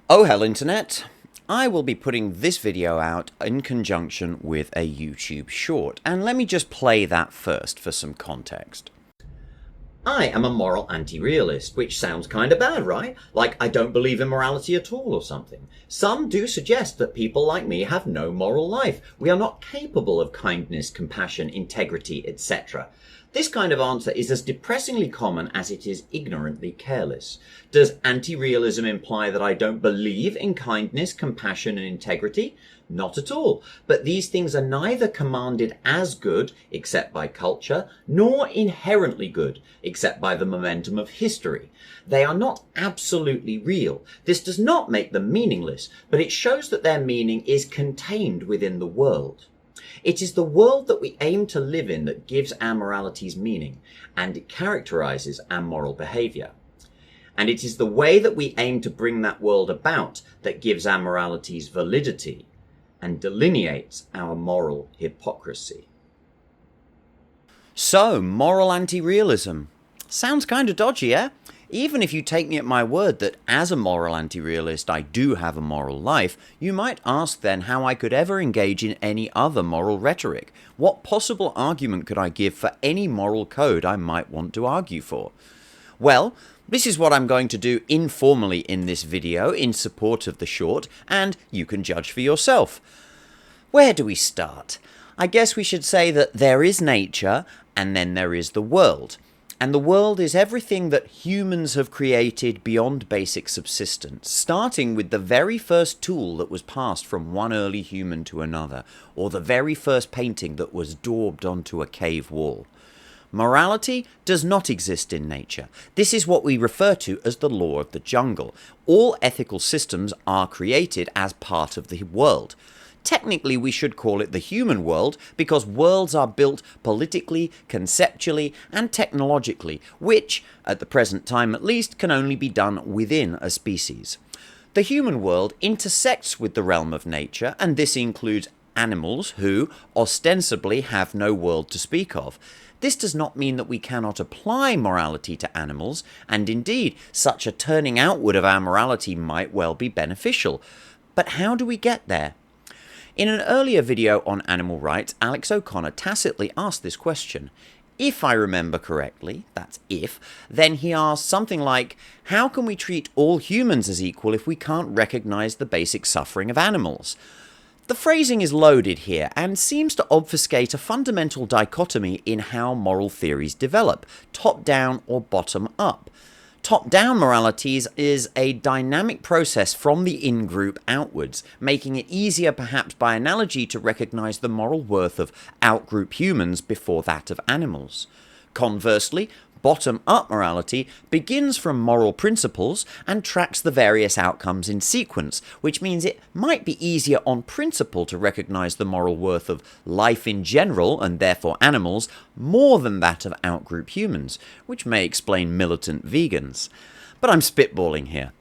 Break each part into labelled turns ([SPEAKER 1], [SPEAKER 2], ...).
[SPEAKER 1] Oh hell internet, I will be putting this video out in conjunction with a YouTube short, and let me just play that first for some context.
[SPEAKER 2] I am a moral anti-realist, which sounds kind of bad, right? Like I don't believe in morality at all or something. Some do suggest that people like me have no moral life. We are not capable of kindness, compassion, integrity, etc. This kind of answer is as depressingly common as it is ignorantly careless. Does anti-realism imply that I don't believe in kindness, compassion, and integrity? Not at all. But these things are neither commanded as good, except by culture, nor inherently good, except by the momentum of history. They are not absolutely real. This does not make them meaningless, but it shows that their meaning is contained within the world. It is the world that we aim to live in that gives our moralities meaning, and it characterizes our moral behavior. And it is the way that we aim to bring that world about that gives our moralities validity and delineates our moral hypocrisy.
[SPEAKER 1] So, moral anti-realism. Sounds kind of dodgy, eh? Even if you take me at my word that as a moral anti-realist I do have a moral life, you might ask then how I could ever engage in any other moral rhetoric. What possible argument could I give for any moral code I might want to argue for? Well, this is what I'm going to do informally in this video in support of the short, and you can judge for yourself. Where do we start? I guess we should say that there is nature, and then there is the world. And the world is everything that humans have created beyond basic subsistence, starting with the very first tool that was passed from one early human to another, or the very first painting that was daubed onto a cave wall. Morality does not exist in nature. This is what we refer to as the law of the jungle. All ethical systems are created as part of the world. Technically, we should call it the human world because worlds are built politically, conceptually, and technologically, which, at the present time at least, can only be done within a species. The human world intersects with the realm of nature, and this includes animals who, ostensibly, have no world to speak of. This does not mean that we cannot apply morality to animals, and indeed, such a turning outward of our morality might well be beneficial. But how do we get there? In an earlier video on animal rights, Alex O'Connor tacitly asked this question. If I remember correctly, that's if, then he asked something like, how can we treat all humans as equal if we can't recognize the basic suffering of animals? The phrasing is loaded here and seems to obfuscate a fundamental dichotomy in how moral theories develop, top-down or bottom-up. Top-down morality is a dynamic process from the in-group outwards, making it easier perhaps by analogy to recognize the moral worth of out-group humans before that of animals. Conversely, bottom-up morality begins from moral principles and tracks the various outcomes in sequence, which means it might be easier on principle to recognize the moral worth of life in general, and therefore animals, more than that of out-group humans, which may explain militant vegans. But I'm spitballing here.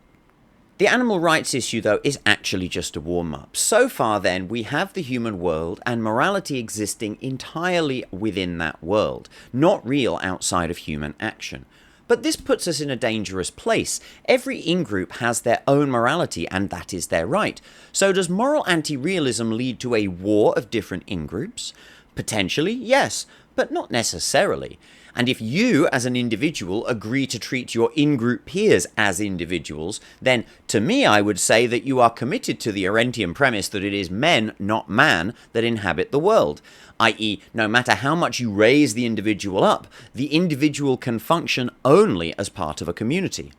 [SPEAKER 1] The animal rights issue, though, is actually just a warm-up. So far, then, we have the human world and morality existing entirely within that world, not real outside of human action. But this puts us in a dangerous place. Every in-group has their own morality, and that is their right. So does moral anti-realism lead to a war of different in-groups? Potentially, yes, but not necessarily. And if you, as an individual, agree to treat your in-group peers as individuals, then to me I would say that you are committed to the Arendtian premise that it is men, not man, that inhabit the world. I.e., no matter how much you raise the individual up, the individual can function only as part of a community.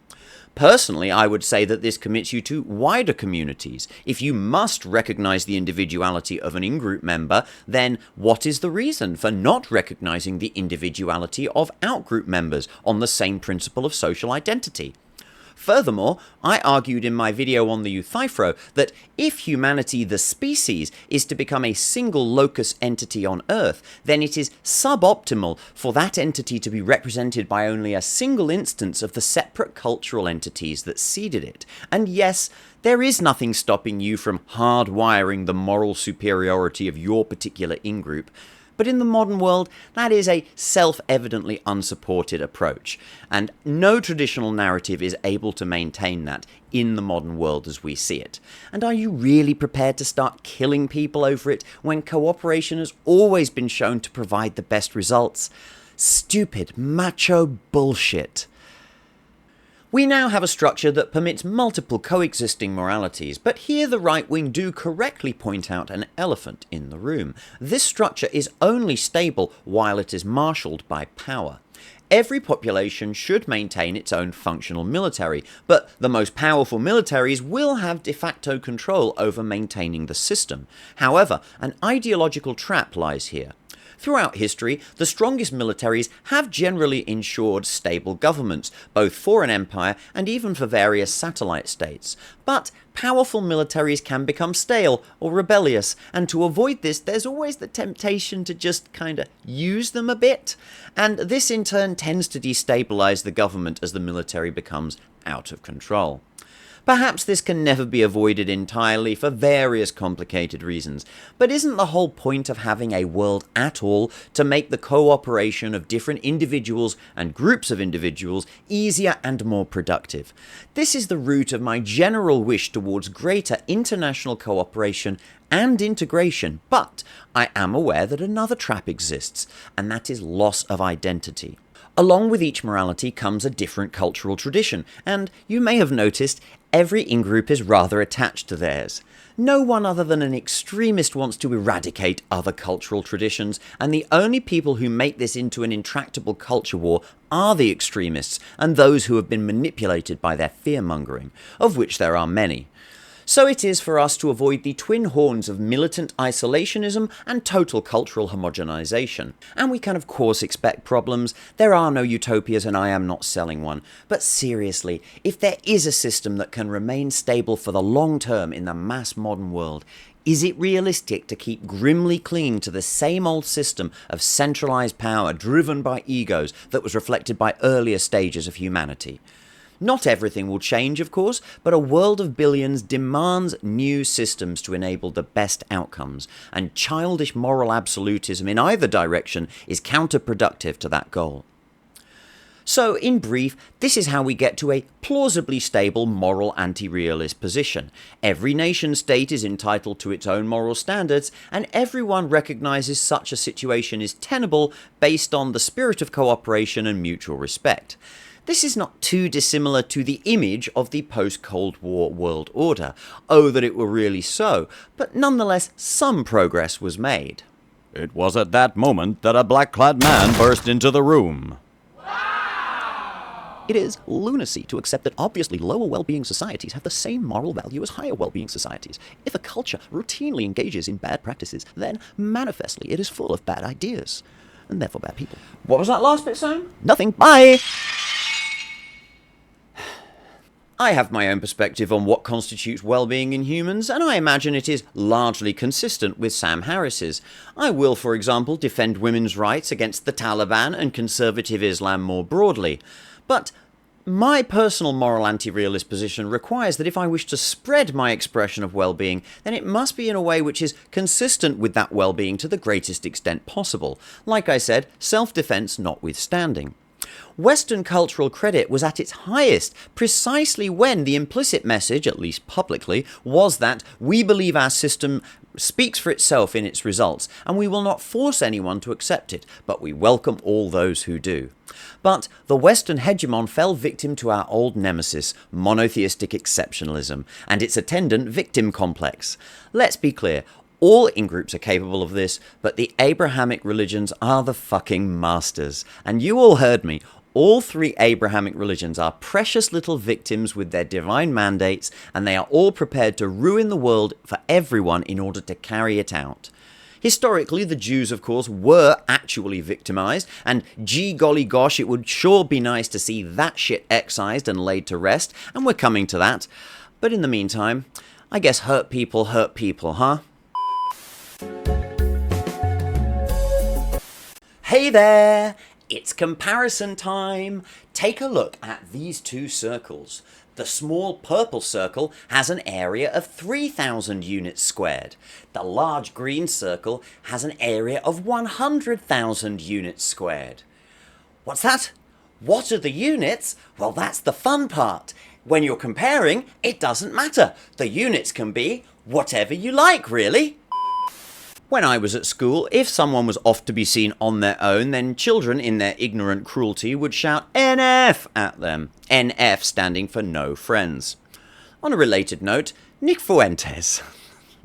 [SPEAKER 1] Personally, I would say that this commits you to wider communities. If you must recognize the individuality of an in-group member, then what is the reason for not recognizing the individuality of out-group members on the same principle of social identity? Furthermore, I argued in my video on the Euthyphro that if humanity, the species, is to become a single locus entity on Earth, then it is suboptimal for that entity to be represented by only a single instance of the separate cultural entities that seeded it. And yes, there is nothing stopping you from hardwiring the moral superiority of your particular in-group. But in the modern world, that is a self-evidently unsupported approach, and no traditional narrative is able to maintain that in the modern world as we see it. And are you really prepared to start killing people over it when cooperation has always been shown to provide the best results? Stupid, macho bullshit. We now have a structure that permits multiple coexisting moralities, but here the right wing do correctly point out an elephant in the room. This structure is only stable while it is marshalled by power. Every population should maintain its own functional military, but the most powerful militaries will have de facto control over maintaining the system. However, an ideological trap lies here. Throughout history, the strongest militaries have generally ensured stable governments, both for an empire and even for various satellite states. But powerful militaries can become stale or rebellious, and to avoid this, there's always the temptation to just kinda use them a bit. And this in turn tends to destabilize the government as the military becomes out of control. Perhaps this can never be avoided entirely for various complicated reasons, but isn't the whole point of having a world at all to make the cooperation of different individuals and groups of individuals easier and more productive? This is the root of my general wish towards greater international cooperation and integration, but I am aware that another trap exists, and that is loss of identity. Along with each morality comes a different cultural tradition, and you may have noticed every in-group is rather attached to theirs. No one other than an extremist wants to eradicate other cultural traditions, and the only people who make this into an intractable culture war are the extremists and those who have been manipulated by their fear-mongering, of which there are many. So it is for us to avoid the twin horns of militant isolationism and total cultural homogenization. And we can of course expect problems. There are no utopias and I am not selling one. But seriously, if there is a system that can remain stable for the long term in the mass modern world, is it realistic to keep grimly clinging to the same old system of centralized power driven by egos that was reflected by earlier stages of humanity? Not everything will change, of course, but a world of billions demands new systems to enable the best outcomes, and childish moral absolutism in either direction is counterproductive to that goal. So, in brief, this is how we get to a plausibly stable moral anti-realist position. Every nation-state is entitled to its own moral standards, and everyone recognises such a situation is tenable based on the spirit of cooperation and mutual respect. This is not too dissimilar to the image of the post-Cold War world order. Oh, that it were really so, but nonetheless some progress was made.
[SPEAKER 3] It was at that moment that a black-clad man burst into the room.
[SPEAKER 4] It is lunacy to accept that obviously lower well-being societies have the same moral value as higher well-being societies. If a culture routinely engages in bad practices, then manifestly it is full of bad ideas, and therefore bad people.
[SPEAKER 1] What was that last bit, Sam?
[SPEAKER 4] Nothing. Bye!
[SPEAKER 1] I have my own perspective on what constitutes well-being in humans, and I imagine it is largely consistent with Sam Harris's. I will, for example, defend women's rights against the Taliban and conservative Islam more broadly. But my personal moral anti-realist position requires that if I wish to spread my expression of well-being, then it must be in a way which is consistent with that well-being to the greatest extent possible. Like I said, self-defense notwithstanding. Western cultural credit was at its highest precisely when the implicit message, at least publicly, was that we believe our system speaks for itself in its results, and we will not force anyone to accept it, but we welcome all those who do. But the Western hegemon fell victim to our old nemesis, monotheistic exceptionalism, and its attendant victim complex. Let's be clear, all in-groups are capable of this, but the Abrahamic religions are the fucking masters. And you all heard me. All three Abrahamic religions are precious little victims with their divine mandates, and they are all prepared to ruin the world for everyone in order to carry it out. Historically, the Jews, of course, were actually victimized, and gee golly gosh, it would sure be nice to see that shit excised and laid to rest, and we're coming to that. But in the meantime, I guess hurt people, huh? Hey there! It's comparison time! Take a look at these two circles. The small purple circle has an area of 3,000 units squared. The large green circle has an area of 100,000 units squared. What's that? What are the units? Well, that's the fun part. When you're comparing, it doesn't matter. The units can be whatever you like, really. When I was at school, if someone was off to be seen on their own, then children in their ignorant cruelty would shout NF at them. NF standing for no friends. On a related note, Nick Fuentes.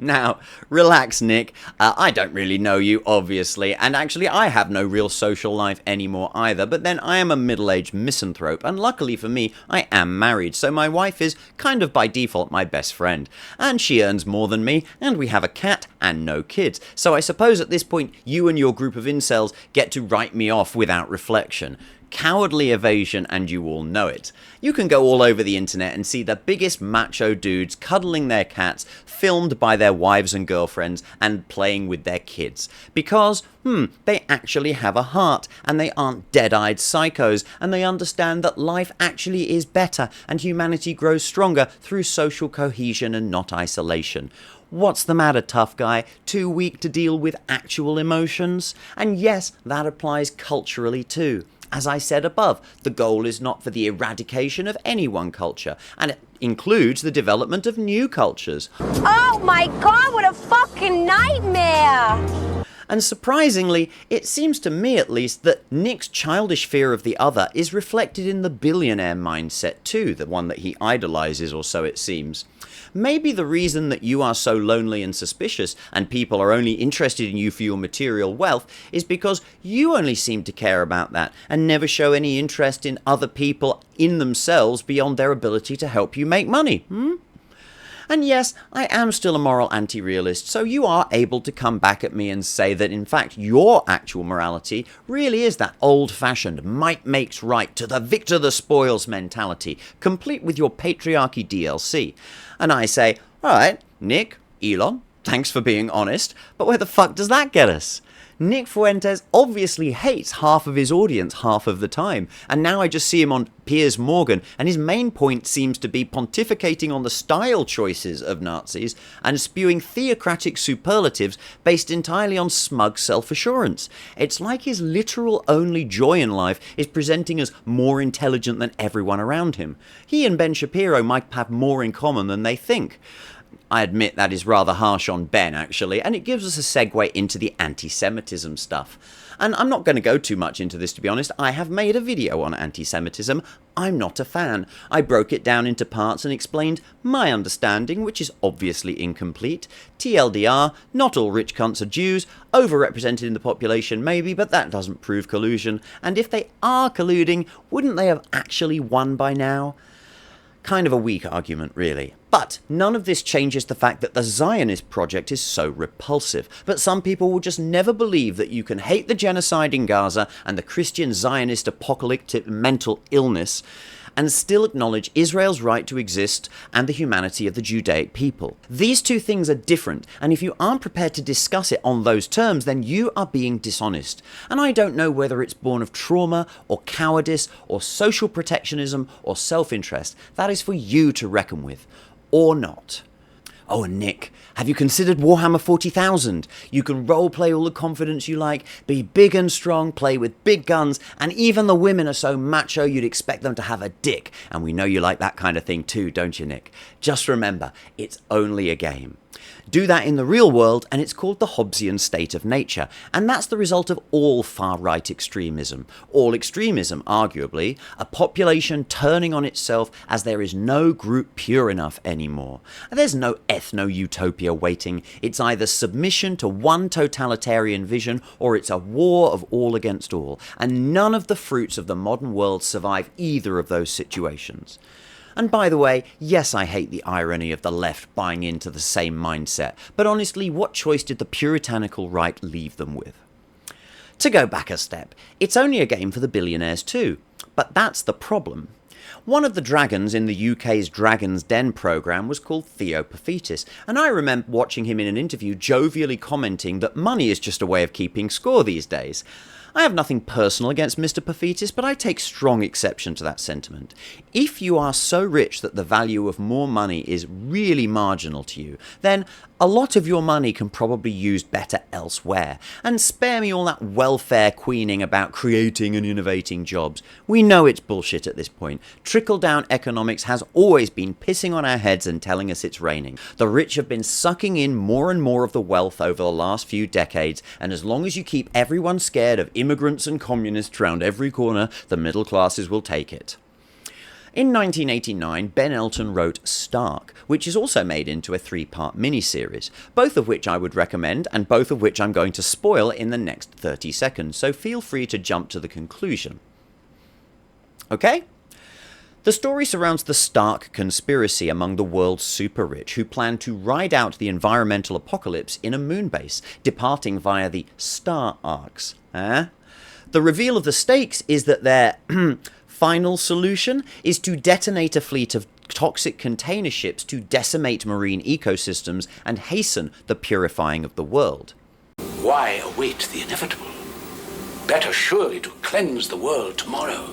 [SPEAKER 1] Now, relax, Nick. I don't really know you, obviously, and actually I have no real social life anymore either, but then I am a middle-aged misanthrope, and luckily for me, I am married, so my wife is kind of by default my best friend, and she earns more than me, and we have a cat and no kids, so I suppose at this point you and your group of incels get to write me off without reflection. Cowardly evasion, and you all know it. You can go all over the internet and see the biggest macho dudes cuddling their cats, filmed by their wives and girlfriends, and playing with their kids. Because, they actually have a heart, and they aren't dead-eyed psychos, and they understand that life actually is better, and humanity grows stronger through social cohesion and not isolation. What's the matter, tough guy? Too weak to deal with actual emotions? And yes, that applies culturally too. As I said above, the goal is not for the eradication of any one culture, and it includes the development of new cultures.
[SPEAKER 5] Oh my god, what a fucking nightmare!
[SPEAKER 1] And surprisingly, it seems to me at least that Nick's childish fear of the other is reflected in the billionaire mindset too, the one that he idolizes, or so it seems. Maybe the reason that you are so lonely and suspicious and people are only interested in you for your material wealth is because you only seem to care about that and never show any interest in other people in themselves beyond their ability to help you make money. And yes, I am still a moral anti-realist, so you are able to come back at me and say that in fact your actual morality really is that old-fashioned might makes right to the victor the spoils mentality, complete with your patriarchy DLC. And I say, alright, Nick, Elon, thanks for being honest, but where the fuck does that get us? Nick Fuentes obviously hates half of his audience half of the time, and now I just see him on Piers Morgan, and his main point seems to be pontificating on the style choices of Nazis and spewing theocratic superlatives based entirely on smug self-assurance. It's like his literal only joy in life is presenting as more intelligent than everyone around him. He and Ben Shapiro might have more in common than they think. I admit that is rather harsh on Ben, actually, and it gives us a segue into the anti-Semitism stuff. And I'm not going to go too much into this, to be honest. I have made a video on anti-Semitism. I'm not a fan. I broke it down into parts and explained my understanding, which is obviously incomplete. TLDR, not all rich cunts are Jews, overrepresented in the population maybe, but that doesn't prove collusion. And if they are colluding, wouldn't they have actually won by now? Kind of a weak argument, really. But none of this changes the fact that the Zionist project is so repulsive. But some people will just never believe that you can hate the genocide in Gaza and the Christian Zionist apocalyptic mental illness and still acknowledge Israel's right to exist and the humanity of the Judaic people. These two things are different, and if you aren't prepared to discuss it on those terms, then you are being dishonest. And I don't know whether it's born of trauma, or cowardice, or social protectionism, or self-interest. That is for you to reckon with. Or not. Oh, and Nick, have you considered Warhammer 40,000? You can roleplay all the confidence you like, be big and strong, play with big guns, and even the women are so macho you'd expect them to have a dick. And we know you like that kind of thing too, don't you, Nick? Just remember, it's only a game. Do that in the real world, and it's called the Hobbesian state of nature, and that's the result of all far-right extremism. All extremism, arguably, a population turning on itself as there is no group pure enough anymore. There's no ethno-utopia waiting. It's either submission to one totalitarian vision, or it's a war of all against all, and none of the fruits of the modern world survive either of those situations. And by the way, yes, I hate the irony of the left buying into the same mindset, but honestly, what choice did the puritanical right leave them with? To go back a step, it's only a game for the billionaires too, but that's the problem. One of the dragons in the UK's Dragon's Den programme was called Theo Paphitis, and I remember watching him in an interview jovially commenting that money is just a way of keeping score these days. I have nothing personal against Mr. Paphitis, but I take strong exception to that sentiment. If you are so rich that the value of more money is really marginal to you, then a lot of your money can probably be used better elsewhere. And spare me all that welfare queening about creating and innovating jobs. We know it's bullshit at this point. Trickle-down economics has always been pissing on our heads and telling us it's raining. The rich have been sucking in more and more of the wealth over the last few decades, and as long as you keep everyone scared of immigrants and communists round every corner, the middle classes will take it. In 1989, Ben Elton wrote Stark, which is also made into a 3-part miniseries, both of which I would recommend and both of which I'm going to spoil in the next 30 seconds, so feel free to jump to the conclusion. Okay? The story surrounds the Stark conspiracy among the world's super-rich who plan to ride out the environmental apocalypse in a moon base, departing via the Star Arcs. The reveal of the stakes is that their final solution is to detonate a fleet of toxic container ships to decimate marine ecosystems and hasten the purifying of the world.
[SPEAKER 6] Why await the inevitable? Better surely to cleanse the world tomorrow,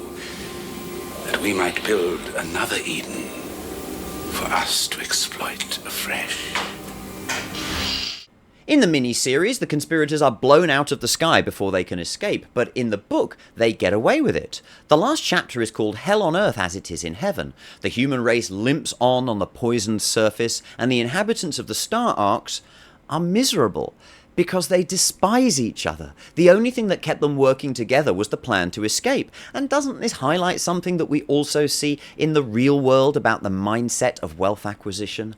[SPEAKER 6] that we might build another Eden for us to exploit afresh.
[SPEAKER 1] In the mini-series, the conspirators are blown out of the sky before they can escape, but in the book, they get away with it. The last chapter is called Hell on Earth as It Is in Heaven. The human race limps on the poisoned surface, and the inhabitants of the Star Arcs are miserable because they despise each other. The only thing that kept them working together was the plan to escape. And doesn't this highlight something that we also see in the real world about the mindset of wealth acquisition?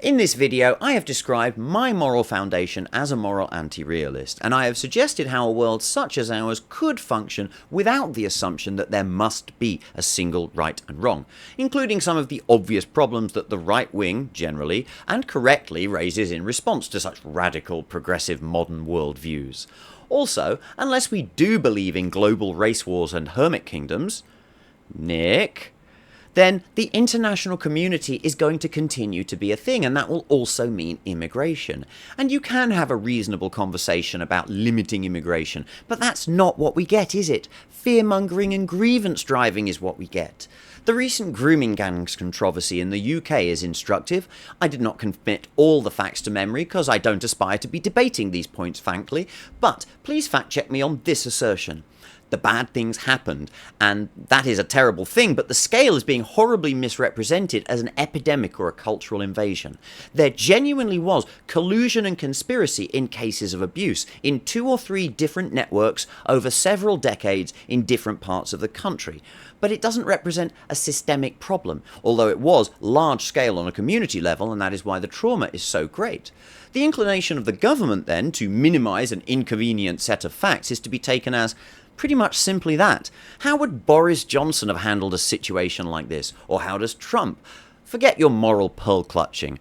[SPEAKER 1] In this video, I have described my moral foundation as a moral anti-realist, and I have suggested how a world such as ours could function without the assumption that there must be a single right and wrong, including some of the obvious problems that the right wing, generally, and correctly raises in response to such radical, progressive modern worldviews. Also, unless we do believe in global race wars and hermit kingdoms, Nick, then the international community is going to continue to be a thing, and that will also mean immigration. And you can have a reasonable conversation about limiting immigration, but that's not what we get, is it? Fear-mongering and grievance driving is what we get. The recent grooming gangs controversy in the UK is instructive. I did not commit all the facts to memory because I don't aspire to be debating these points, frankly, but please fact-check me on this assertion. The bad things happened, and that is a terrible thing, but the scale is being horribly misrepresented as an epidemic or a cultural invasion. There genuinely was collusion and conspiracy in cases of abuse in 2 or 3 different networks over several decades in different parts of the country. But it doesn't represent a systemic problem, although it was large scale on a community level, and that is why the trauma is so great. The inclination of the government, then, to minimise an inconvenient set of facts is to be taken as pretty much simply that. How would Boris Johnson have handled a situation like this? Or how does Trump? Forget your moral pearl clutching.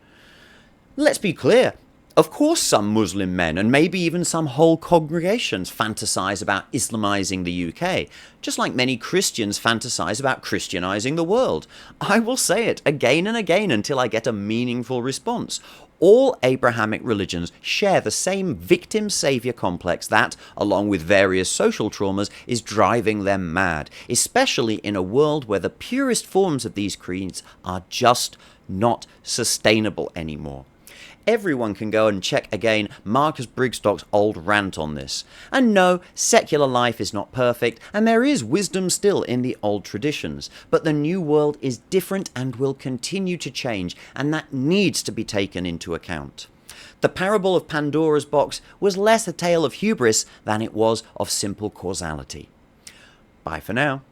[SPEAKER 1] Let's be clear. Of course some Muslim men, and maybe even some whole congregations, fantasize about Islamizing the UK, just like many Christians fantasize about Christianizing the world. I will say it again and again until I get a meaningful response. All Abrahamic religions share the same victim-savior complex that, along with various social traumas, is driving them mad, especially in a world where the purest forms of these creeds are just not sustainable anymore. Everyone can go and check again Marcus Brigstock's old rant on this. And no, secular life is not perfect, and there is wisdom still in the old traditions. But the new world is different and will continue to change, and that needs to be taken into account. The parable of Pandora's box was less a tale of hubris than it was of simple causality. Bye for now.